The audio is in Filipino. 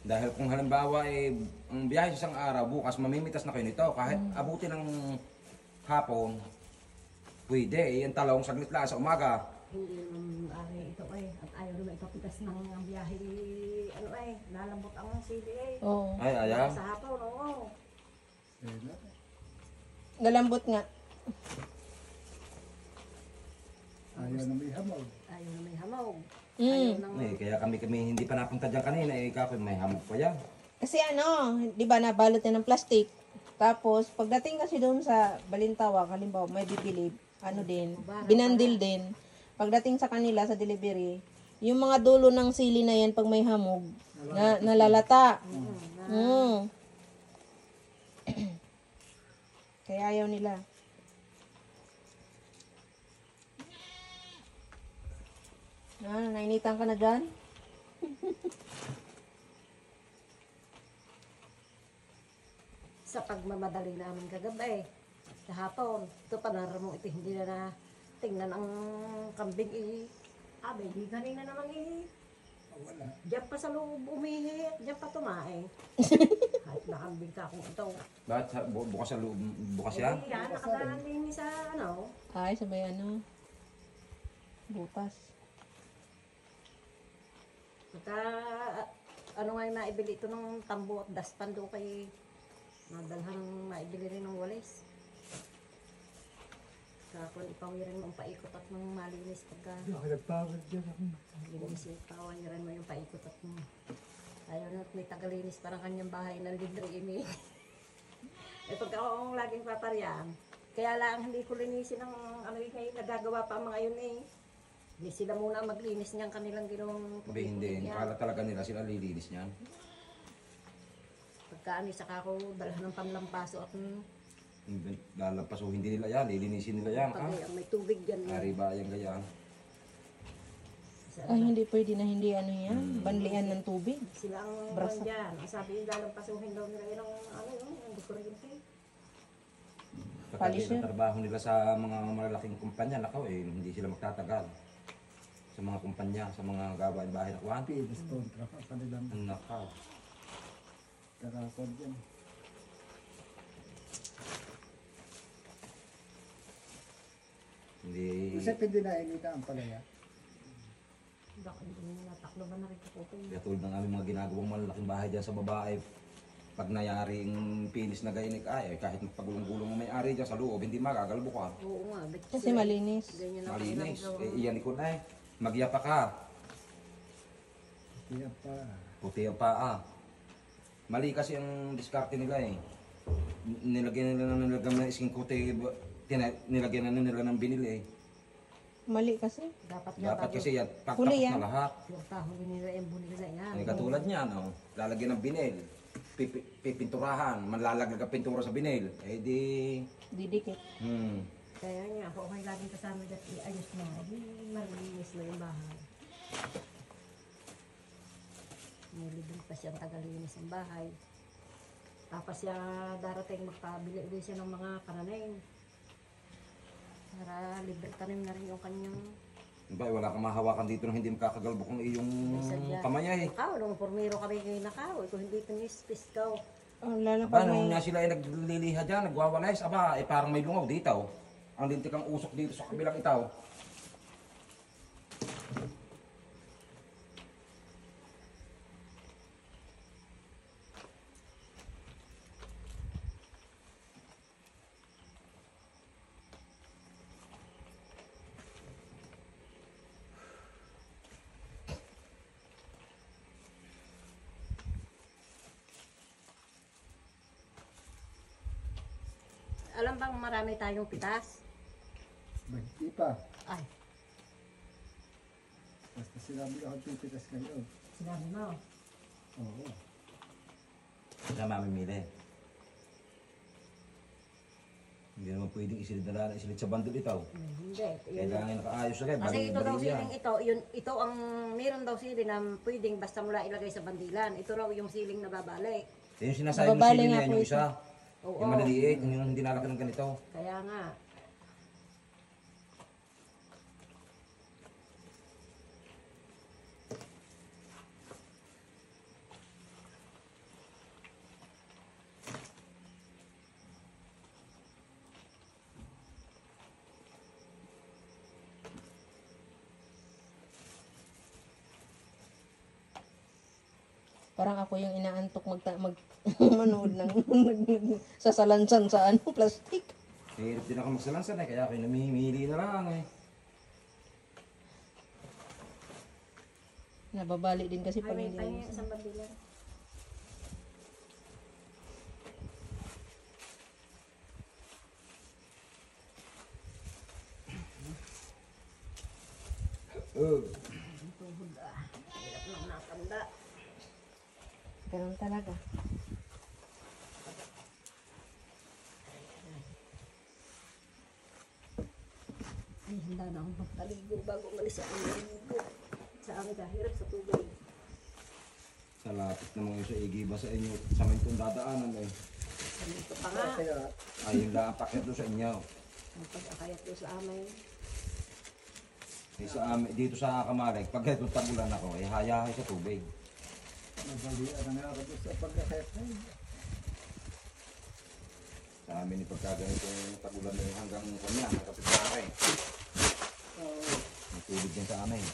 Dahil kung halimbawa ang biyahe sa isang araw, bukas mamimitas na kayo nito. Kahit abuti ng hapon, pwede. Yung talong saglit lang sa umaga. Hindi naman ito at ayaw naman ipapitas ng biyahe, lalambot ang sili Oo. Ay, ayaw. Sa hapon, oo. Galambot nga. Ayaw na may hamog. Ayaw na may hamog. Mm. Kaya kami hindi pa napunta dyan kanina. Kako may hamog pa yan. Kasi di ba nabalot yan ng plastic. Tapos, pagdating kasi doon sa Balintawak, halimbawa may bibili, binandil din. Pagdating sa kanila sa delivery, yung mga dulo ng sili na yan, pag may hamog, nalalata. Kaya ayaw nila. Nainitan ka na dyan? Sa pagmamadali namin kagabi, sa hapon, ito panaramong ito hindi na tingnan ang kambing di kanina naman Wala. diyan pa sa loob umihi, diyan pa tumae. Kahit nakambing ka kung ito. Bakit? Bukas sa loob, bukas yan? Yan, nakadaan din sa Ay, sabay butas. Pagka, nga yung naibili ito ng tambo at daspan doon kay nadalhan naibili rin ng walis. Kung ipawiran mo ang paikot at ng malinis pagka Hindi ako nagpawag dyan ako. linis yung pawiran mo yung paikot at ayaw na may tagalinis parang kanyang bahay ng libre ini. Pagka akong laging paparyan, kaya lang hindi ko linisin ng ngayon nagagawa pa ang mga yun Hindi sila muna maglinis niyang kanilang ginawang Hindi. Kala talaga nila sila lilinis niyan. Pagka saka ako dalhan ng panlampaso at Lalapas hindi nila yan. Lilinisin nila yan. pag may tubig dyan. Ariba yan ganyan. Ay, hindi pwede na hindi yan. Banlian ng tubig. Sila ang Brasa. dyan. Ang sabi yung lalampasuhin daw nila yun yung kuryente. Palis Pagka trabaho nila sa mga malalaking kumpanya, nakaw hindi sila magtatagal. Sa mga kumpanya, sa mga gawain bahay na kuhan. Pinis kontra ka kanilang Nakaw. karakod dyan. Hindi. Kasi pwede na inita ang palaya. Bakit hindi nataklo ba na rin kaputol? Kaya tulad ng aming mga ginagawang malalaking bahay dyan sa babae, pag nayaring pinis na gainik kahit magpagulong-gulong ang may-ari dyan sa loob, hindi magagalbukan. Oo nga. Kasi malinis. Ganyan ang Malinis. kanilang gawa. Iyan ko na Magyapa ka. Kaya pa. Puti ang paa. Mali kasi ang diskarte nila Nilagyan nila ng isking kuti, nilagyan na nila ng binili Mali kasi. Dapat kasi yan, Huli pagtapos yan. na lahat. Yung tahuli nila, yung buni nila yan. Katulad niyan, lalagyan ng binil. Pipinturahan, manlalaglag ang pintura sa binil. Didikit. Kaya nga, ako may laging kasama dyan, iayos na. Malinis na yung bahay. Nilibig pa siya ang tagalinis ng bahay. Tapos siya darating magpabili ulit siya ng mga kananing. Para libre tanim na rin yung kanyang Wala kang mahawakan dito na hindi makakagalbok ng iyong kamay nakaw. Nung pormiro kami kayo nakaw. Kung hindi pinispis ka. Lalo pag nung may... nga sila nagliliha dyan, nagwawalayas, parang may lungaw dito. Ang lintik ang usok dito sa kabilang itaw. Alam bang marami tayong pitas? Magti pa. Ay, Basta sinabi ako pipitas ngayon. sinabi mo. Oo. Kaya mamimili. Hindi naman pwedeng isilid sa bandol itaw. Hindi. Kailangan nakaayos agad. Kasi ito daw Bali-bali yan. siling ito ang meron daw siling na pwedeng basta mula ilagay sa bandilan. Ito raw yung siling na babalik. Yung sinasabi mo Nababali sili nga na yan, po yung ito. isa. Oo. Yung maliliit, yung hindi nalaki ng ganito. Kaya nga. Parang ako yung inaantok manood ng sasalansan sa ano, plastic. Hirap din ako magsalansan kaya ako namimili na lang eh. Nababali din kasi pag Ay, may hindi. tayo sa babilan. Tuhod hirap lang natanda. Ganun talaga. Ay, handa na akong magpaligo bago umalis sa ligo. Sa amin kahirap sa tubig. Sa lapit naman yung sa igiba sa inyo. Sa amin itong dadaanan eh. Ito pa nga. Kaya, Ay, yung paket doon sa inyo. Ang pag-akayat ko sa amin. Eh, sa amin, dito sa Kamalig, pag itong tagulan ako, eh hayahay sa tubig. nabalian na nga ako doon sa pagkakayat na yun. Sa amin, pagkaganito yung tagulan na yun hanggang kanya, hanggang kapit sa akin. Oo. May tubig din sa amin.